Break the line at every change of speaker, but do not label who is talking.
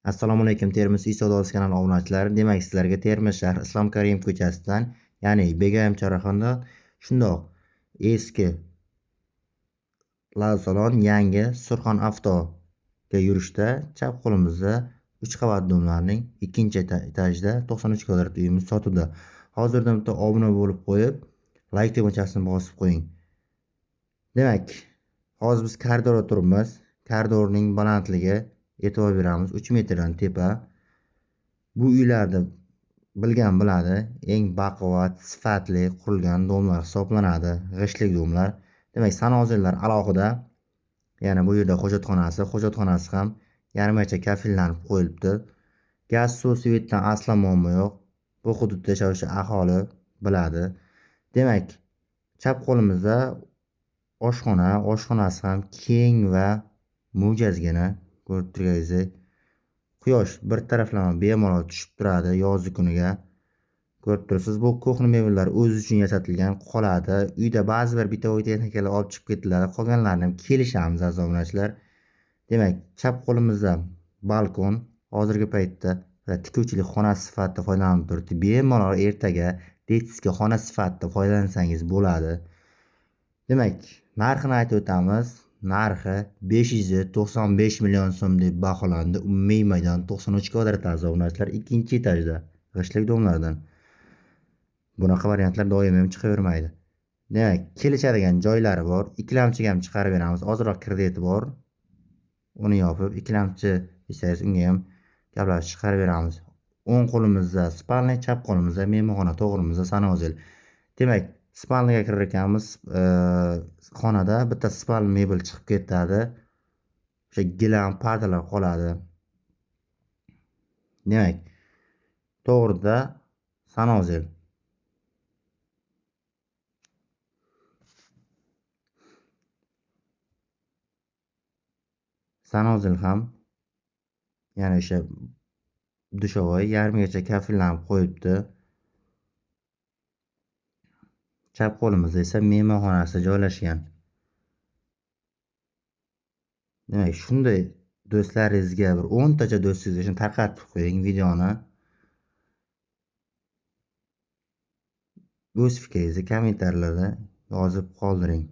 Assalomu alaykum Termiz uy savdosi kanali obunachilari. Demak, sizlarga Termiz shahri Islom Karimov ko'chasidan, ya'ni Begoyim chorrahadan shundoq eski Lada Salon yangi Surxon Avtoga yurishda chap qo'limizda 3 qavat domlarning ikkinchi etajda 93 kvadrat uyimiz sotuvda. Hozirdan bitta obuna bo'lib qo'yib, like tugmachasini bosib qo'ying. Demak, hozir biz koridorda turibmiz. Koridorning balandligi e'tibor beramiz 3 metrdan tepa. Bu uylarda bilgan biladi, eng baquvvat, sifatli qurilgan domlar hisoblanadi, g'ishtlik domlar. Demak, sanozillar alohida. Yana bu yerda hojatxonasi ham yarmarcha kafillanib qo'yilibdi. Gaz, suv, svetdan aslo muammo yo'q. Bu hududda yashovchi aholi biladi. Demak, chap qo'limizda oshxonasi ham keng va mo'jazgina, ko'rib turganingizdek. Quyosh bir taraflama bemalol tushib turadi yozgi kuniga. Ko'rib turibsiz, bu ko'hna mebellar o'zi uchun yasatilgan qoladi. Uyda ba'zi bir bitovoy texnikalar olib chiqib ketiladi. Qolganlarini ham kelishamiz aziz obunachilar. Demak, chap qo'limizda balkon hozirgi paytda tikuvchilik xonasi sifatida foydalanib turibdi. Bemalol ertaga detskiy xona sifatida foydalansangiz bo'ladi. Demak, narxini aytib o'tamiz. Narxi 595 million so'm deb baholandi. Umumiy maydon 93 kvadrat aziz obunachilar, ikkinchi etajda g'ishtlik domlardan. Bunaqa variantlar doim ham chiqavermaydi. Demak, kelishadigan joylari bor. Ikkilamchiga ham chiqarib beramiz. Ozroq krediti bor. Uni yopib, ikkilamchi desangiz unga ham gaplashib chiqarib beramiz. O'ng qo'limizda spalniy, chap qo'limizda mehmonxona, to'g'rimizda sanozil. Demak, spalniga kirar ekanmiz. Xonada bitta spal mebel chiqib ketadi. O'sha gilam pardalar qoladi. Demak, to'g'rida sanozil. Sanozil ham yana o'sha dushovoy yarmigacha kafillanib qo'yibdi. Chap qo'limizda esa mehmonxonasi joylashgan. Demak, shunday do'stlaringizga bir 10 tacha do'stingizga tarqatib qo'ying videoni. O'z fikringizni kommentarlarda yozib qoldiring.